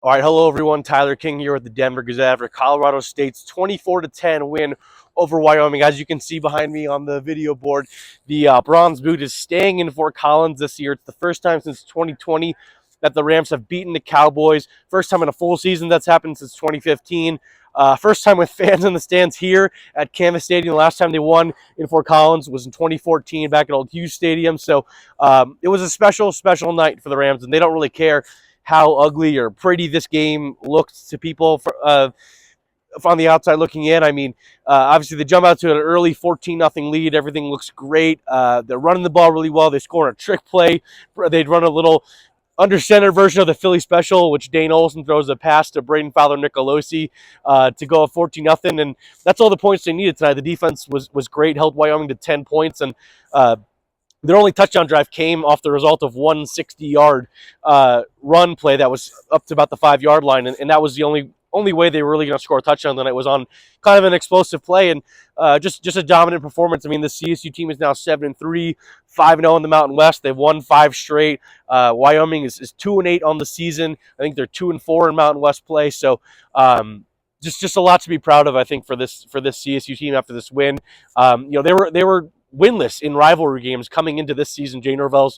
All right, hello everyone. Tyler King here with the Denver Gazette after Colorado State's 24-10 win over Wyoming. As you can see behind me on the video board, the Bronze Boot is staying in Fort Collins this year. It's the first time since 2020 that the Rams have beaten the Cowboys. First time in a full season that's happened since 2015. First time with fans in the stands here at Canvas Stadium. The last time they won in Fort Collins was in 2014 back at Old Hughes Stadium. So it was a special night for the Rams, and they don't really care how ugly or pretty this game looked to people on the outside looking in. I mean, obviously they jump out to an early 14-0 lead. Everything looks great. They're running the ball really well. They score a trick play. They'd run a little under center version of the Philly special, which Dane Olsen throws a pass to Braden Fowler-Nicolosi to go up 14-0, and that's all the points they needed tonight. The defense was great, held Wyoming to 10 points, and their only touchdown drive came off the result of one 60-yard run play that was up to about the 5-yard line, and that was the only way they were really going to score a touchdown tonight. Was on kind of an explosive play and just a dominant performance. I mean, the CSU team is now 7-3, 5-0 in the Mountain West. They've won 5 straight. Wyoming is 2-8 on the season. I think they're 2-4 in Mountain West play. So just a lot to be proud of, I think, for this CSU team after this win. They were winless in rivalry games coming into this season. Jay Norvell's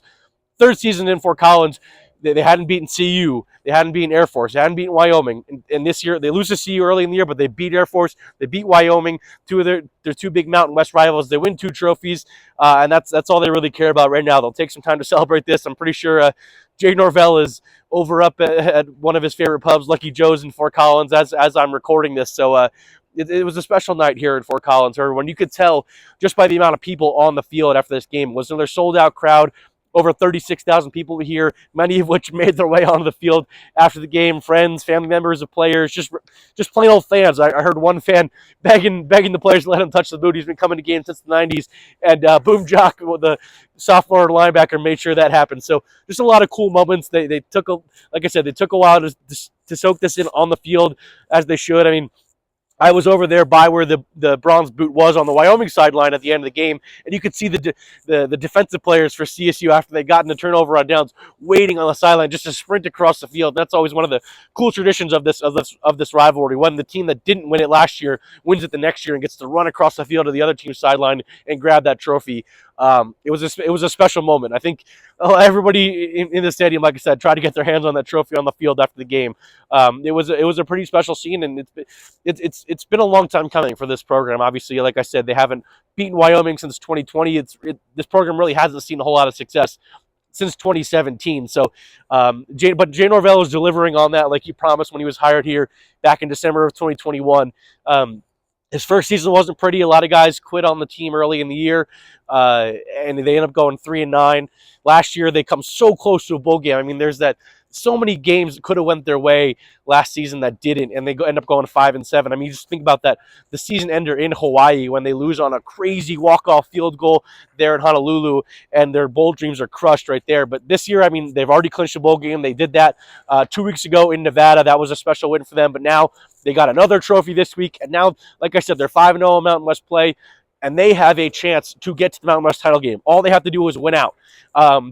third season in Fort Collins. They hadn't beaten CU. They hadn't beaten Air Force. They hadn't beaten Wyoming. And this year, they lose to CU early in the year, but they beat Air Force. They beat Wyoming, two of their two big Mountain West rivals. They win 2 trophies, and that's all they really care about right now. They'll take some time to celebrate this. I'm pretty sure Jay Norvell is over up at one of his favorite pubs, Lucky Joe's in Fort Collins, as I'm recording this. So it was a special night here in Fort Collins, everyone. You could tell just by the amount of people on the field after this game. It was another sold-out crowd. Over 36,000 people here, many of which made their way onto the field after the game. Friends, family members of players, just plain old fans. I heard one fan begging the players to let him touch the boot. He's been coming to games since the 90s. And Boom Jock, the sophomore linebacker, made sure that happened. So just a lot of cool moments. They took, like I said, they took a while to soak this in on the field, as they should. I mean, I was over there by where the Bronze Boot was on the Wyoming sideline at the end of the game, and you could see the defensive players for CSU after they got in the turnover on downs, waiting on the sideline just to sprint across the field. That's always one of the cool traditions of this rivalry. When the team that didn't win it last year wins it the next year and gets to run across the field to the other team's sideline and grab that trophy. It was a special moment. I think everybody in the stadium, like I said, tried to get their hands on that trophy on the field after the game. It was a pretty special scene, and it's been a long time coming for this program. Obviously, like I said, they haven't beaten Wyoming since 2020. This program really hasn't seen a whole lot of success since 2017. So, Jay Norvell is delivering on that, like he promised when he was hired here back in December of 2021. His first season wasn't pretty. A lot of guys quit on the team early in the year, and they end up going 3-9. Last year, they come so close to a bowl game. I mean, there's so many games that could have went their way last season that didn't, and they end up going 5-7. I mean, you just think about that. The season ender in Hawaii when they lose on a crazy walk-off field goal there in Honolulu, and their bowl dreams are crushed right there. But this year, I mean, they've already clinched a bowl game. They did that 2 weeks ago in Nevada. That was a special win for them. But now they got another trophy this week, and now, like I said, they're 5-0 in Mountain West play, and they have a chance to get to the Mountain West title game. All they have to do is win out.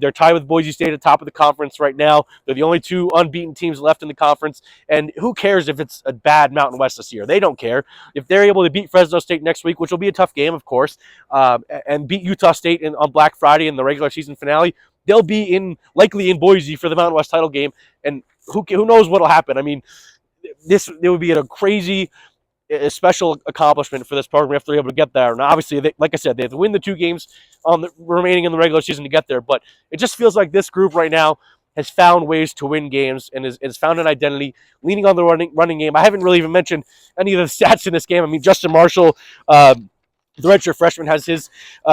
They're tied with Boise State at the top of the conference right now. They're the only 2 unbeaten teams left in the conference, and who cares if it's a bad Mountain West this year? They don't care. If they're able to beat Fresno State next week, which will be a tough game, of course, and beat Utah State on Black Friday in the regular season finale, they'll be likely in Boise for the Mountain West title game, and who knows what will happen. I mean, it would be a crazy, a special accomplishment for this program if they're able to get there. And obviously, like I said, they have to win the 2 games on the remaining in the regular season to get there. But it just feels like this group right now has found ways to win games and has found an identity, leaning on the running game. I haven't really even mentioned any of the stats in this game. I mean, Justin Marshall, the redshirt freshman, has his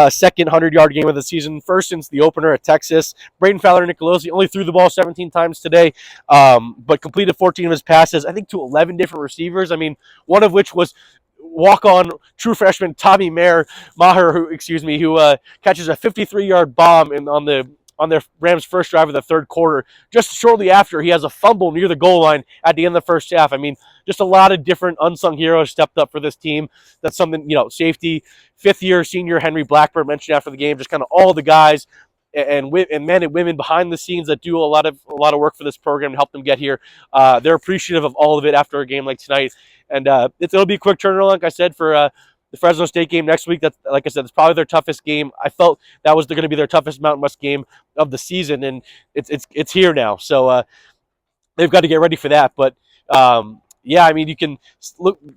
second 100-yard game of the season, first since the opener at Texas. Braden Fowler-Nicolosi only threw the ball 17 times today, but completed 14 of his passes, I think, to 11 different receivers. I mean, one of which was walk-on true freshman Tommy Maher, who catches a 53-yard bomb on their Rams' first drive of the third quarter. Just shortly after, he has a fumble near the goal line at the end of the first half. I mean, just a lot of different unsung heroes stepped up for this team. That's something, safety, 5th-year senior Henry Blackburn mentioned after the game, just kind of all the guys and men and women behind the scenes that do a lot of work for this program to help them get here. They're appreciative of all of it after a game like tonight, and it'll be a quick turnaround, like I said, for the Fresno State game next week. That's, like I said, it's probably their toughest game. I felt that was going to be their toughest Mountain West game of the season, and it's here now. So they've got to get ready for that. But yeah, I mean, you can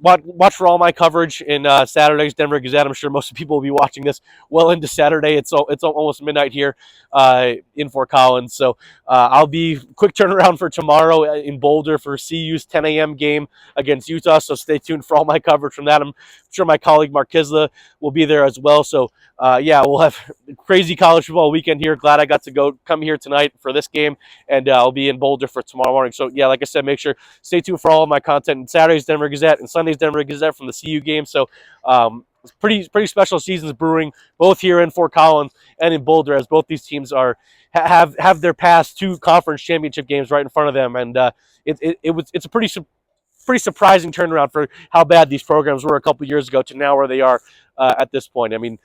watch for all my coverage in Saturday's Denver Gazette. I'm sure most people will be watching this well into Saturday. It's almost midnight here in Fort Collins. So I'll be quick turnaround for tomorrow in Boulder for CU's 10 a.m. game against Utah. So stay tuned for all my coverage from that. I'm sure my colleague Mark Kisla will be there as well. So yeah, we'll have a crazy college football weekend here. Glad I got to come here tonight for this game, and I'll be in Boulder for tomorrow morning. So yeah, like I said, make sure stay tuned for all of my content. Saturday's Denver Gazette and Sunday's Denver Gazette from the CU game. So it's pretty special seasons brewing both here in Fort Collins and in Boulder, as both these teams have their past 2 conference championship games right in front of them, and it's a pretty surprising turnaround for how bad these programs were a couple years ago to now where they are at this point. I mean,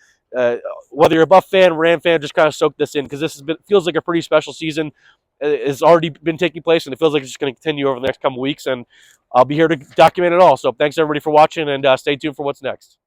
whether you're a Buff fan, Ram fan, just kind of soak this in, because feels like a pretty special season. It's already been taking place, and it feels like it's just going to continue over the next couple weeks, and I'll be here to document it all. So thanks, everybody, for watching, and stay tuned for what's next.